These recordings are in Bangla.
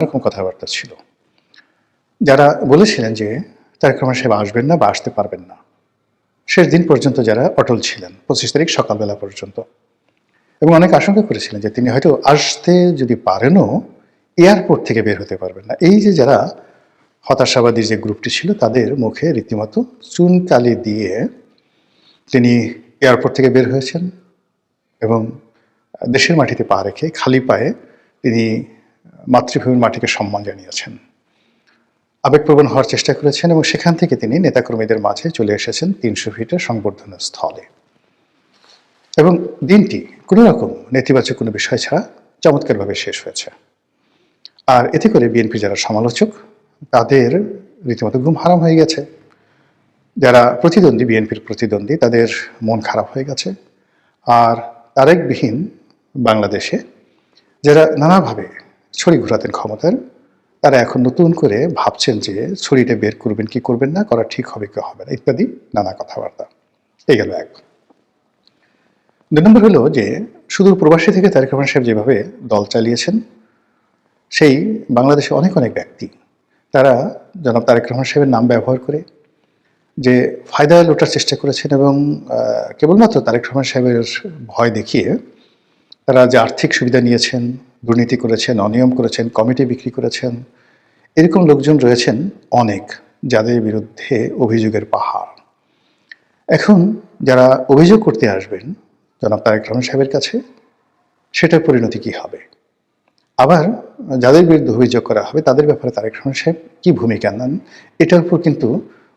এরকম কথাবার্তা ছিল। যারা বলেছিলেন যে তারেক রহমান সাহেব আসবেন না বা আসতে পারবেন না, শেষ দিন পর্যন্ত যারা অটল ছিলেন 25 তারিখ সকালবেলা পর্যন্ত, এবং অনেক আশঙ্কা করেছিলেন যে তিনি হয়তো আসতে যদি পারেনও এয়ারপোর্ট থেকে বের হতে পারবেন না। এই যে যারা হতাশাবাদী যে গ্রুপটি ছিল তাদের মুখে রীতিমতো চুনকালি দিয়ে তিনি এয়ারপোর্ট থেকে বের হয়েছেন এবং দেশের মাটিতে পা রেখে খালি পায়ে তিনি মাতৃভূমির মাটিকে সম্মান জানিয়েছেন, আবেগপ্রবণ হওয়ার চেষ্টা করেছেন এবং সেখান থেকে তিনি নেতাকর্মীদের মাঝে চলে এসেছেন 300 ফিটের সংবর্ধনা স্থলে। এবং দিনটি কোনো রকম নেতিবাচক কোনো বিষয় ছাড়া চমৎকারভাবে শেষ হয়েছে। আর এতে করে বিএনপি যারা সমালোচক তাদের রীতিমতো ঘুম হারাম হয়ে গেছে, যারা প্রতিদ্বন্দ্বী বিএনপির প্রতিদ্বন্দ্বী তাদের মন খারাপ হয়ে গেছে। আর তারেকবিহীন বাংলাদেশে যারা নানাভাবে ছড়ি ঘোরাতেন ক্ষমতার, তারা এখন নতুন করে ভাবছেন যে ছড়িটা বের করবেন কি করবেন না, করা ঠিক হবে কি হবে না ইত্যাদি নানা কথাবার্তা। এই গেল এক। 2 নম্বর হলো যে সুদূর প্রবাসী থেকে তারেক রহমান সাহেব যেভাবে দল চালিয়েছেন, সেই বাংলাদেশে অনেক অনেক ব্যক্তি তারা জনাব তারেক রহমান সাহেবের নাম ব্যবহার করে যে ফায়দা লোটার চেষ্টা করেছেন এবং কেবলমাত্র তারেক রহমান সাহেবের ভয় দেখিয়ে তারা যে আর্থিক সুবিধা নিয়েছেন, দুর্নীতি করেছেন, অনিয়ম করেছেন, কমিটি বিক্রি করেছেন, এরকম লোকজন রয়েছেন অনেক, যাদের বিরুদ্ধে অভিযোগের পাহাড়। এখন যারা অভিযোগ করতে আসবেন জনাব তারেক রহমান সাহেবের কাছে, সেটার পরিণতি কি হবে? আবার যাদের বিরুদ্ধে অভিযোগ করা হবে তাদের ব্যাপারে তারেক রহমান সাহেব কি ভূমিকা নেন, এটার উপর কিন্তু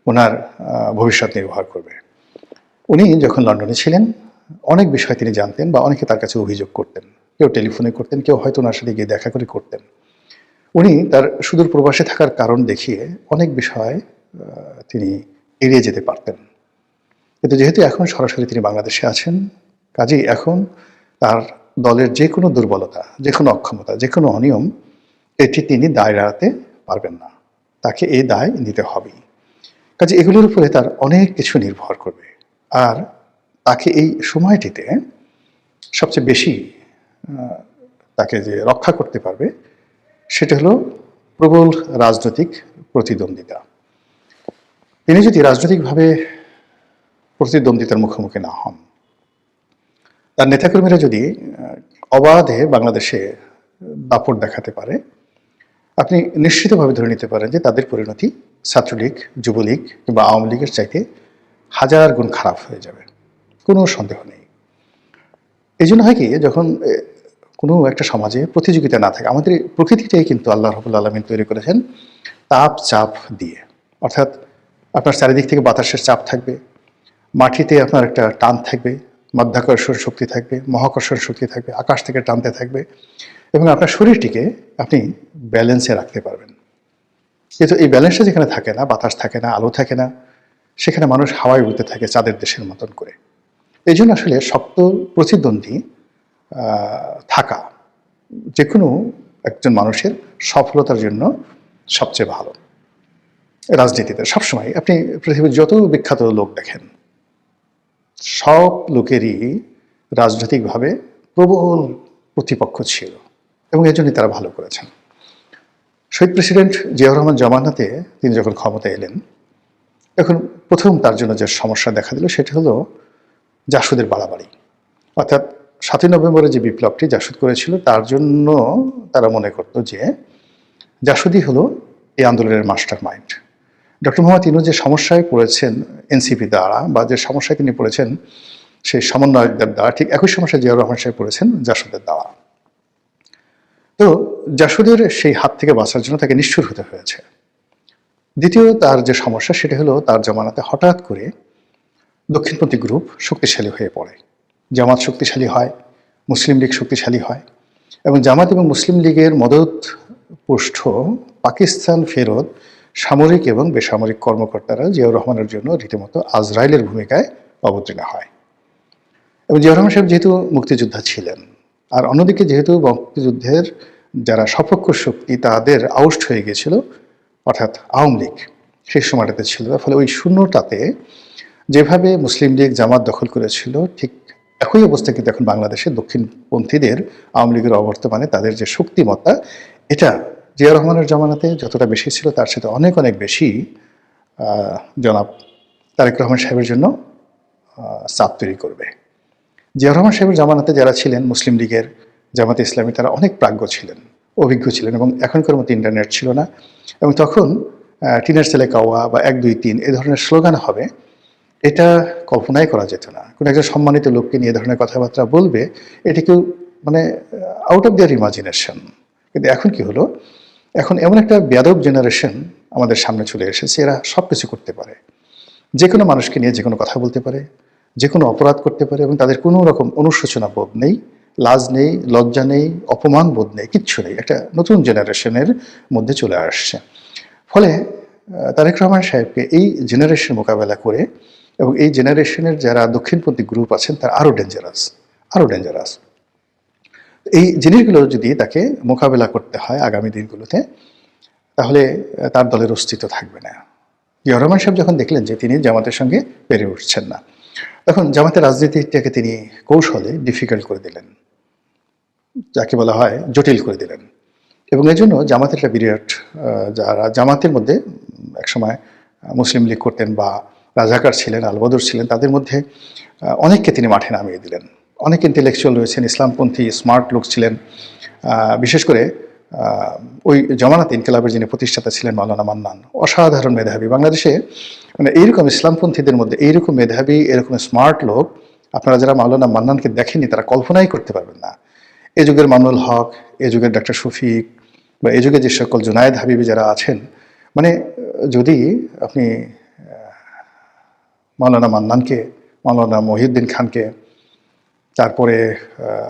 ওনার ভবিষ্যৎ নির্ভর করবে। উনি যখন লন্ডনে ছিলেন অনেক বিষয় তিনি জানতেন বা অনেকে তার কাছে অভিযোগ করতেন, কেউ টেলিফোনে করতেন, কেউ হয়তো ওনার সাথে গিয়ে দেখা করে করতেন। উনি তার সুদূর প্রবাসে থাকার কারণ দেখিয়ে অনেক বিষয় তিনি এড়িয়ে যেতে পারতেন। কিন্তু যেহেতু এখন সরাসরি তিনি বাংলাদেশে আছেন, কাজেই এখন তার দলের যে কোনো দুর্বলতা, যে কোনো অক্ষমতা, যে কোনো অনিয়ম, এটি তিনি দায় এড়াতে পারবেন না, তাকে এই দায় নিতে হবেই। কাজে এগুলোর উপরে তার অনেক কিছু নির্ভর করবে। আর তাকে এই সময়টিতে সবচেয়ে বেশি তাকে যে রক্ষা করতে পারবে সেটা হলো প্রবল রাজনৈতিক প্রতিদ্বন্দ্বিতা। তিনি যদি রাজনৈতিকভাবে প্রতিদ্বন্দ্বিতার মুখোমুখি না হন, তার নেতাকর্মীরা যদি অবাধে বাংলাদেশে দাপট দেখাতে পারে, আপনি নিশ্চিতভাবে ধরে নিতে পারেন যে তাদের পরিণতি ছাত্রলীগ, যুবলীগ কিংবা আওয়ামী লীগের চাইতে 1000 গুণ খারাপ হয়ে যাবে, কোনো সন্দেহ নেই। এই জন্য হয় কি, যখন কোনো একটা সমাজে প্রতিযোগিতা না থাকে, আমাদের প্রকৃতিটাই কিন্তু আল্লাহ রাব্বুল আলামিন তৈরি করেছেন তাপ চাপ দিয়ে। অর্থাৎ আপনার চারিদিক থেকে বাতাসের চাপ থাকবে, মাটিতে আপনার একটা টান থাকবে, মাধ্যাকর্ষণ শক্তি থাকবে, মহাকর্ষণ শক্তি থাকবে, আকাশ থেকে টানতে থাকবে এবং আপনার শরীরটিকে আপনি ব্যালেন্সে রাখতে পারবেন। কিন্তু এই ব্যালেন্সটা যেখানে থাকে না, বাতাস থাকে না, আলো থাকে না, সেখানে মানুষ হাওয়ায় উড়তে থাকে চাঁদের দেশের মতন করে। এই জন্য আসলে শক্ত প্রতিদ্বন্দ্বী থাকা যে কোনো একজন মানুষের সফলতার জন্য সবচেয়ে ভালো। রাজনীতিতে সবসময় আপনি পৃথিবীর যত বিখ্যাত লোক দেখেন, সব লোকেরই রাজনৈতিকভাবে প্রবল প্রতিপক্ষ ছিল এবং এর জন্যই তারা ভালো করেছেন। শহীদ প্রেসিডেন্ট জিয়াউর রহমান জামানাতে তিনি যখন ক্ষমতায় এলেন, এখন প্রথম তার জন্য যে সমস্যা দেখা দিল সেটা হলো জাসদের বাড়াবাড়ি। অর্থাৎ 7ই নভেম্বরে যে বিপ্লবটি জাসদ করেছিল, তার জন্য তারা মনে করত যে জাসদই হলো এই আন্দোলনের master mind. Doctor Mohammad Yunus যে সমস্যায় পড়েছেন এনসিপি দ্বারা, বা যে সমস্যায় তিনি পড়েছেন সেই সমন্বয়কদের দ্বারা, ঠিক একই সমস্যায় জিয়াউর রহমান সাহেব পড়েছেন জাসদের দ্বারা। তো জাসদের সেই হাত থেকে বাঁচার জন্য তাকে নিষ্ঠুর হতে হয়েছে। দ্বিতীয় তার যে সমস্যা সেটা হলো তার জামানাতে হঠাৎ করে দক্ষিণপন্থী গ্রুপ শক্তিশালী হয়ে পড়ে। জামাত শক্তিশালী হয়, মুসলিম লীগ শক্তিশালী হয় এবং জামাত এবং মুসলিম লীগের মদত পুষ্ট পাকিস্তান ফেরত সামরিক এবং বেসামরিক কর্মকর্তারা জিয়াউর রহমানের জন্য রীতিমতো আজরাইলের ভূমিকায় অবতীর্ণ হয়। এবং জিয়াউর রহমান সাহেব যেহেতু মুক্তিযোদ্ধা ছিলেন, আর অন্যদিকে যেহেতু মুক্তিযুদ্ধের যারা সপক্ষ শক্তি তাদের আউস্ট হয়ে গিয়েছিল, অর্থাৎ আওয়ামী লীগ সেই সময়টাতে ছিল, ফলে ওই শূন্যটাতে যেভাবে মুসলিম লীগ জামাত দখল করেছিল, ঠিক একই অবস্থা কিন্তু এখন বাংলাদেশে দক্ষিণপন্থীদের আওয়ামী লীগের অবর্তমানে তাদের যে শক্তিমত্তা, এটা জিয়া রহমানের জামানাতে যতটা বেশি ছিল তার সাথে অনেক অনেক বেশি জনাব তারেক রহমান সাহেবের জন্য চাপ তৈরি করবে। জিয়া রহমান সাহেবের জামানাতে যারা ছিলেন মুসলিম লীগের, জামাতে ইসলামী, তারা অনেক প্রাজ্ঞ ছিলেন, অভিজ্ঞ ছিলেন, এবং এখনকার মতো ইন্টারনেট ছিল না। এবং তখন টিনের ছেলে কাওয়া বা 1 2 3 এই ধরনের স্লোগান হবে, এটা কল্পনাই করা যেত না। কোনো একজন সম্মানিত লোককে নিয়ে এ ধরনের কথাবার্তা বলবে, এটা কেউ মানে আউট অফ দেয়ার ইমাজিনেশন। কিন্তু এখন কি হলো, এখন এমন একটা বেয়াদব জেনারেশন আমাদের সামনে চলে এসেছে, এরা সব কিছু করতে পারে, যে কোনো মানুষকে নিয়ে যে কোনো কথা বলতে পারে, যে কোনো অপরাধ করতে পারে, এবং তাদের কোনো রকম অনুশোচনা বোধ নেই, লাজ নেই, লজ্জা নেই, অপমান বোধ নেই, কিচ্ছু নেই। একটা নতুন জেনারেশনের মধ্যে চলে আসছে। ফলে তারেক রহমান সাহেবকে এই জেনারেশন মোকাবেলা করে, এবং এই জেনারেশনের যারা দক্ষিণপন্থী গ্রুপ আছেন তারা আরও ডেঞ্জারাস। এই জিনিসগুলো যদি তাকে মোকাবেলা করতে হয় আগামী দিনগুলোতে, তাহলে তার দলের অস্তিত্ব থাকবে না। জিয়া রহমান সাহেব যখন দেখলেন যে তিনি জামাতের সঙ্গে পেরে উঠছেন না, তখন জামাতের রাজনীতিটাকে তিনি কৌশলে ডিফিকাল্ট করে দিলেন, যাকে বলা হয় জটিল করে দিলেন। এবং এই জন্য জামাতের একটা বিরাট, যারা জামাতের মধ্যে একসময় মুসলিম লীগ করতেন বা রাজাকার ছিলেন, আলবদর ছিলেন, তাদের মধ্যে অনেককে তিনি মাঠে নামিয়ে দিলেন। অনেক ইন্টেলেকচুয়াল রয়েছেন, ইসলামপন্থী স্মার্ট লোক ছিলেন। বিশেষ করে ওই জামানাত ইনকিলাবের যিনি প্রতিষ্ঠাতা ছিলেন মাওলানা মান্নান, অসাধারণ মেধাবী। বাংলাদেশে মানে এইরকম ইসলামপন্থীদের মধ্যে এইরকম মেধাবী, এরকম স্মার্ট লোক আপনারা যারা মাওলানা মান্নানকে দেখেননি তারা কল্পনাই করতে পারবেন না। এ যুগের মামুনুল হক, এ যুগের ডক্টর শফিক, বা এ যুগে যে সকল জুনায়েদ হাবিবি যারা আছেন, মানে যদি আপনি মাওলানা মান্নানকে, মাওলানা মহিউদ্দিন খানকে, তারপরে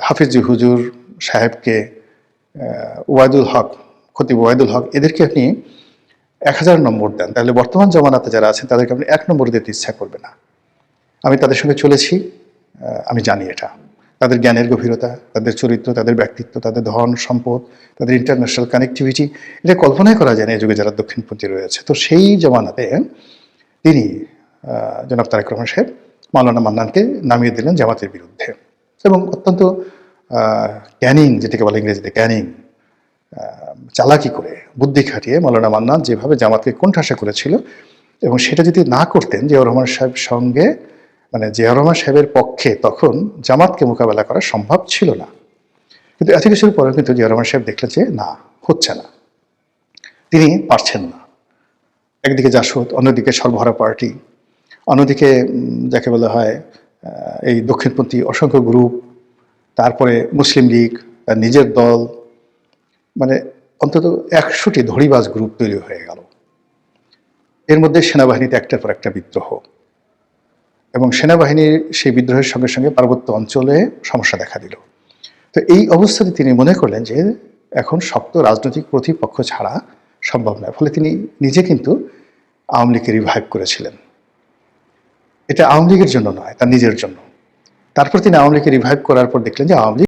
হাফিজি হুজুর সাহেবকে, ওয়াইদুল হক, খতিব ওয়াইদুল হক, এদেরকে আপনি 1000 নম্বর দেন, তাহলে বর্তমান জমানাতে যারা আছেন তাদেরকে আপনি 1 নম্বর দিতে ইচ্ছা করবে না। আমি তাদের সঙ্গে চলেছি, আমি জানি এটা। তাদের জ্ঞানের গভীরতা, তাদের চরিত্র, তাদের ব্যক্তিত্ব, তাদের ধন সম্পদ, তাদের ইন্টারন্যাশনাল কানেক্টিভিটি, এটা কল্পনাই করা যায় না এই যুগে যারা দক্ষিণপন্থী রয়েছে। তো সেই জমানাতে তিনি জনাব তারেক রহমান সাহেব মাওলানা মান্নানকে নামিয়ে দিলেন জামাতের বিরুদ্ধে, এবং অত্যন্ত ক্যানিং, যেটাকে বলে ইংরেজিতে ক্যানিং, চালাকি করে, বুদ্ধি খাটিয়ে মাওলানা মান্নান যেভাবে জামাতকে কোণঠাসা করেছিল, এবং সেটা যদি না করতেন জিয়াউর রহমান সাহেবের সঙ্গে, মানে জিয়াউর রহমান সাহেবের পক্ষে তখন জামাতকে মোকাবেলা করা সম্ভব ছিল না। কিন্তু এত কিছুর পরেও কিন্তু জিয়াউর রহমান সাহেব দেখলেন যে না, হচ্ছে না, তিনি পারছেন না। একদিকে জাসদ, অন্যদিকে সর্বহারা পার্টি, অন্যদিকে যাকে বলা হয় এই দক্ষিণপন্থী অসংখ্য গ্রুপ, তারপরে মুসলিম লীগ, তার নিজের দল, মানে অন্তত 100টি ধড়িবাজ গ্রুপ তৈরি হয়ে গেল। এর মধ্যে সেনাবাহিনীতে একটার পর একটা বিদ্রোহ, এবং সেনাবাহিনীর সেই বিদ্রোহের সঙ্গে সঙ্গে পার্বত্য অঞ্চলে সমস্যা দেখা দিল। তো এই অবস্থাতে তিনি মনে করলেন যে এখন শক্ত রাজনৈতিক প্রতিপক্ষ ছাড়া সম্ভব নয়। ফলে তিনি নিজে কিন্তু আওয়ামী লীগকে রিভাইভ করেছিলেন। এটা আওয়ামী লীগের জন্য নয়, তার নিজের জন্য। তারপর তিনি আওয়ামী লীগকে রিভাইভ করার পর দেখলেন যে আওয়ামী লীগ